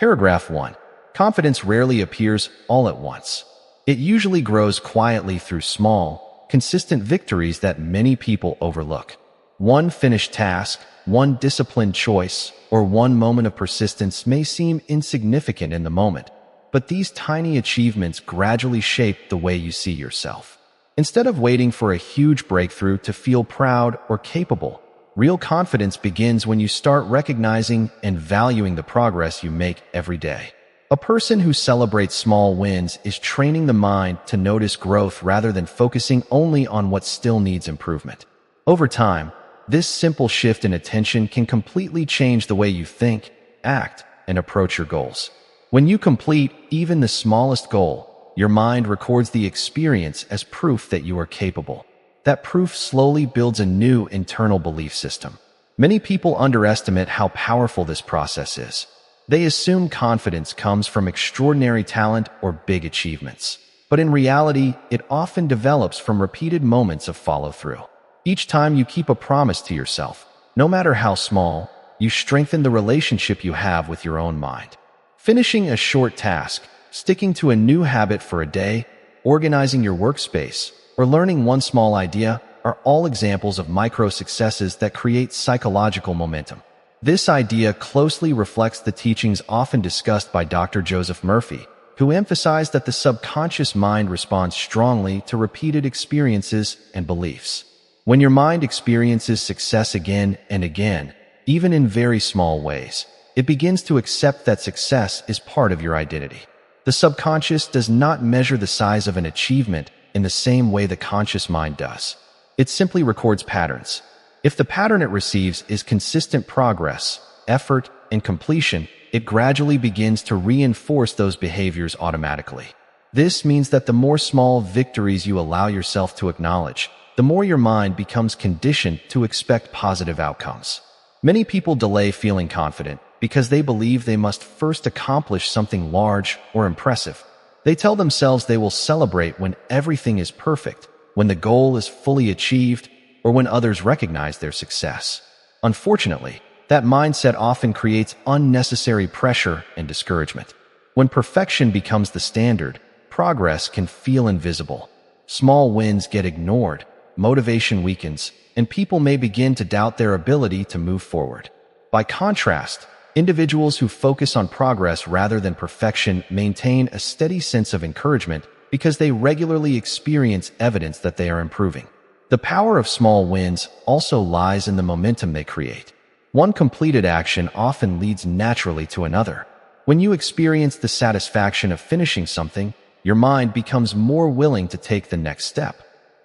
Paragraph 1. Confidence rarely appears all at once. It usually grows quietly through small, consistent victories that many people overlook. One finished task, one disciplined choice, or one moment of persistence may seem insignificant in the moment, but these tiny achievements gradually shape the way you see yourself. Instead of waiting for a huge breakthrough to feel proud or capable, real confidence begins when you start recognizing and valuing the progress you make every day. A person who celebrates small wins is training the mind to notice growth rather than focusing only on what still needs improvement. Over time, this simple shift in attention can completely change the way you think, act, and approach your goals. When you complete even the smallest goal, your mind records the experience as proof that you are capable. That proof slowly builds a new internal belief system. Many people underestimate how powerful this process is. They assume confidence comes from extraordinary talent or big achievements. But in reality, it often develops from repeated moments of follow-through. Each time you keep a promise to yourself, no matter how small, you strengthen the relationship you have with your own mind. Finishing a short task, sticking to a new habit for a day, organizing your workspace, or learning one small idea are all examples of micro-successes that create psychological momentum. This idea closely reflects the teachings often discussed by Dr. Joseph Murphy, who emphasized that the subconscious mind responds strongly to repeated experiences and beliefs. When your mind experiences success again and again, even in very small ways, it begins to accept that success is part of your identity. The subconscious does not measure the size of an achievement in the same way the conscious mind does. It simply records patterns. If the pattern it receives is consistent progress, effort, and completion, it gradually begins to reinforce those behaviors automatically. This means that the more small victories you allow yourself to acknowledge, the more your mind becomes conditioned to expect positive outcomes. Many people delay feeling confident because they believe they must first accomplish something large or impressive. They tell themselves they will celebrate when everything is perfect, when the goal is fully achieved, or when others recognize their success. Unfortunately, that mindset often creates unnecessary pressure and discouragement. When perfection becomes the standard, progress can feel invisible. Small wins get ignored, motivation weakens, and people may begin to doubt their ability to move forward. By contrast, individuals who focus on progress rather than perfection maintain a steady sense of encouragement because they regularly experience evidence that they are improving. The power of small wins also lies in the momentum they create. One completed action often leads naturally to another. When you experience the satisfaction of finishing something, your mind becomes more willing to take the next step.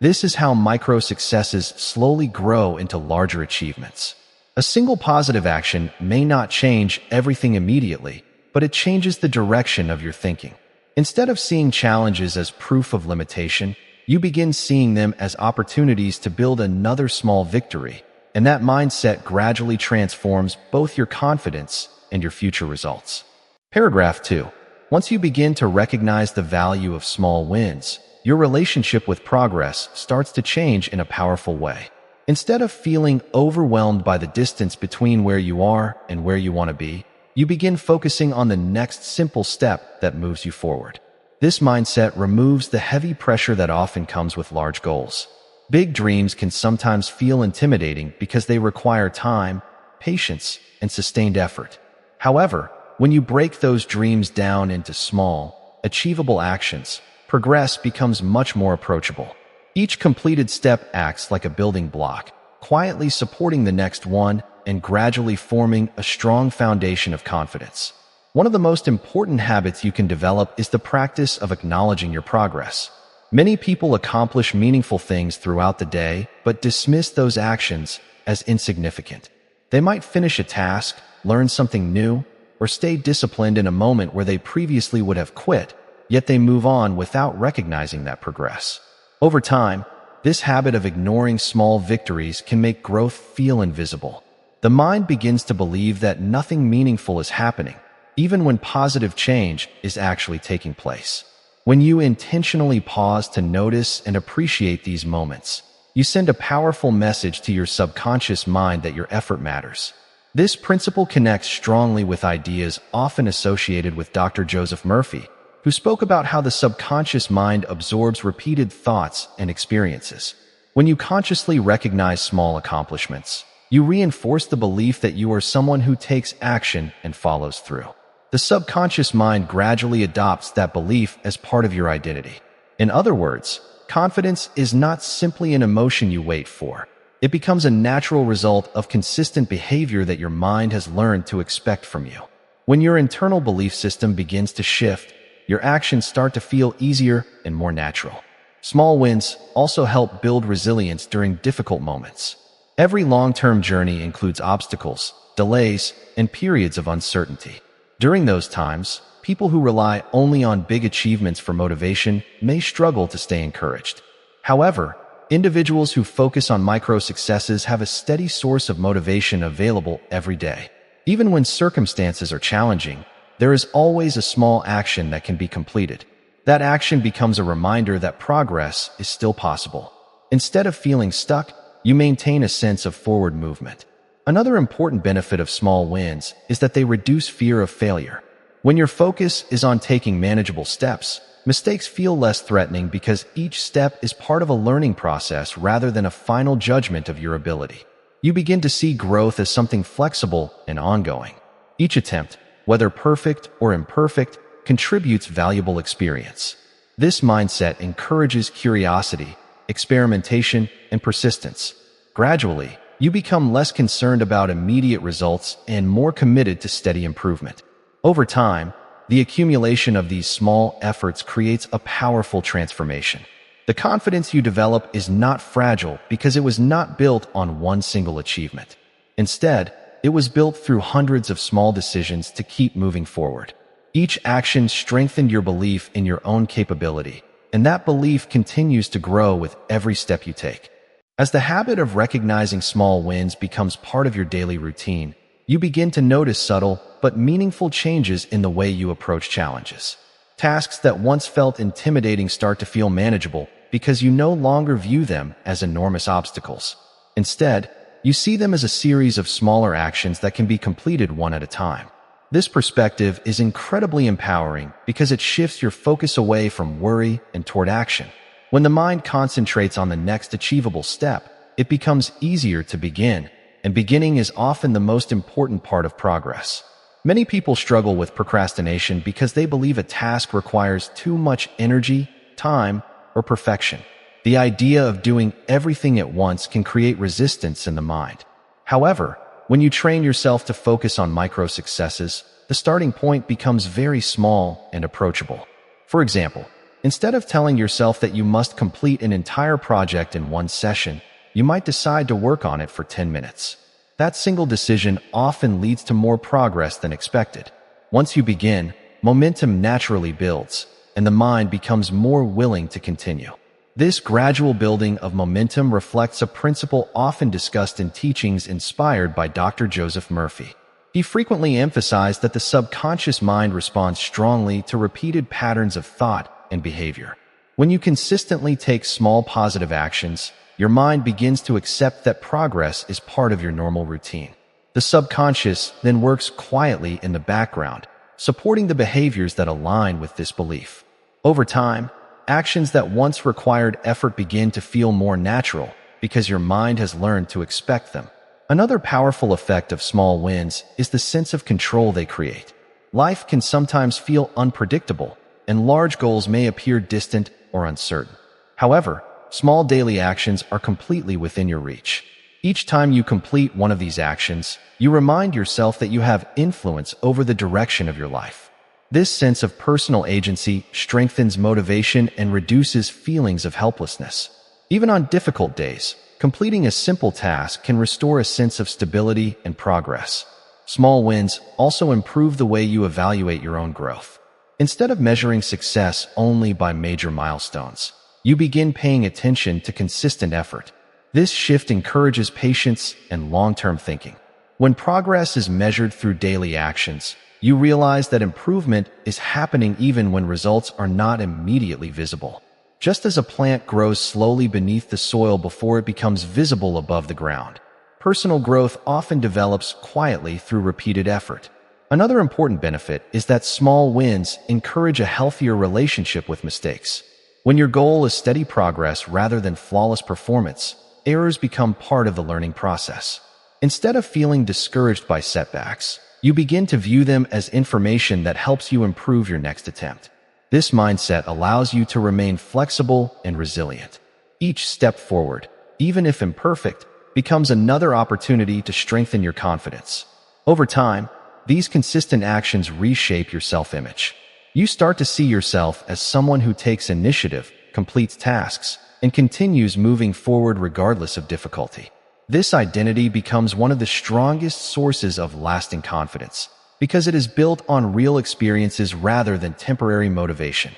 This is how micro-successes slowly grow into larger achievements. A single positive action may not change everything immediately, but it changes the direction of your thinking. Instead of seeing challenges as proof of limitation, you begin seeing them as opportunities to build another small victory, and that mindset gradually transforms both your confidence and your future results. Paragraph 2. Once you begin to recognize the value of small wins, your relationship with progress starts to change in a powerful way. Instead of feeling overwhelmed by the distance between where you are and where you want to be, you begin focusing on the next simple step that moves you forward. This mindset removes the heavy pressure that often comes with large goals. Big dreams can sometimes feel intimidating because they require time, patience, and sustained effort. However, when you break those dreams down into small, achievable actions, progress becomes much more approachable. Each completed step acts like a building block, quietly supporting the next one and gradually forming a strong foundation of confidence. One of the most important habits you can develop is the practice of acknowledging your progress. Many people accomplish meaningful things throughout the day, but dismiss those actions as insignificant. They might finish a task, learn something new, or stay disciplined in a moment where they previously would have quit, yet they move on without recognizing that progress. Over time, this habit of ignoring small victories can make growth feel invisible. The mind begins to believe that nothing meaningful is happening, even when positive change is actually taking place. When you intentionally pause to notice and appreciate these moments, you send a powerful message to your subconscious mind that your effort matters. This principle connects strongly with ideas often associated with Dr. Joseph Murphy, who spoke about how the subconscious mind absorbs repeated thoughts and experiences. When you consciously recognize small accomplishments, you reinforce the belief that you are someone who takes action and follows through. The subconscious mind gradually adopts that belief as part of your identity. In other words, confidence is not simply an emotion you wait for. It becomes a natural result of consistent behavior that your mind has learned to expect from you. When your internal belief system begins to shift, your actions start to feel easier and more natural. Small wins also help build resilience during difficult moments. Every long-term journey includes obstacles, delays, and periods of uncertainty. During those times, people who rely only on big achievements for motivation may struggle to stay encouraged. However, individuals who focus on micro-successes have a steady source of motivation available every day. Even when circumstances are challenging, there is always a small action that can be completed. That action becomes a reminder that progress is still possible. Instead of feeling stuck, you maintain a sense of forward movement. Another important benefit of small wins is that they reduce fear of failure. When your focus is on taking manageable steps, mistakes feel less threatening because each step is part of a learning process rather than a final judgment of your ability. You begin to see growth as something flexible and ongoing. Each attempt, whether perfect or imperfect, contributes valuable experience. This mindset encourages curiosity, experimentation, and persistence. Gradually, you become less concerned about immediate results and more committed to steady improvement. Over time, the accumulation of these small efforts creates a powerful transformation. The confidence you develop is not fragile because it was not built on one single achievement. Instead, it was built through hundreds of small decisions to keep moving forward. Each action strengthened your belief in your own capability, and that belief continues to grow with every step you take. As the habit of recognizing small wins becomes part of your daily routine, you begin to notice subtle but meaningful changes in the way you approach challenges. Tasks that once felt intimidating start to feel manageable because you no longer view them as enormous obstacles. Instead, you see them as a series of smaller actions that can be completed one at a time. This perspective is incredibly empowering because it shifts your focus away from worry and toward action. When the mind concentrates on the next achievable step, it becomes easier to begin, and beginning is often the most important part of progress. Many people struggle with procrastination because they believe a task requires too much energy, time, or perfection. The idea of doing everything at once can create resistance in the mind. However, when you train yourself to focus on micro-successes, the starting point becomes very small and approachable. For example, instead of telling yourself that you must complete an entire project in one session, you might decide to work on it for 10 minutes. That single decision often leads to more progress than expected. Once you begin, momentum naturally builds, and the mind becomes more willing to continue. This gradual building of momentum reflects a principle often discussed in teachings inspired by Dr. Joseph Murphy. He frequently emphasized that the subconscious mind responds strongly to repeated patterns of thought and behavior. When you consistently take small positive actions, your mind begins to accept that progress is part of your normal routine. The subconscious then works quietly in the background, supporting the behaviors that align with this belief. Over time, actions that once required effort begin to feel more natural because your mind has learned to expect them. Another powerful effect of small wins is the sense of control they create. Life can sometimes feel unpredictable, and large goals may appear distant or uncertain. However, small daily actions are completely within your reach. Each time you complete one of these actions, you remind yourself that you have influence over the direction of your life. This sense of personal agency strengthens motivation and reduces feelings of helplessness. Even on difficult days, completing a simple task can restore a sense of stability and progress. Small wins also improve the way you evaluate your own growth. Instead of measuring success only by major milestones, you begin paying attention to consistent effort. This shift encourages patience and long-term thinking. When progress is measured through daily actions, you realize that improvement is happening even when results are not immediately visible. Just as a plant grows slowly beneath the soil before it becomes visible above the ground, Personal growth often develops quietly through repeated effort. Another important benefit is that small wins encourage a healthier relationship with mistakes. When your goal is steady progress rather than flawless performance, errors become part of the learning process. Instead of feeling discouraged by setbacks, you begin to view them as information that helps you improve your next attempt. This mindset allows you to remain flexible and resilient. Each step forward, even if imperfect, becomes another opportunity to strengthen your confidence. Over time, these consistent actions reshape your self-image. You start to see yourself as someone who takes initiative, completes tasks, and continues moving forward regardless of difficulty. This identity becomes one of the strongest sources of lasting confidence because it is built on real experiences rather than temporary motivation.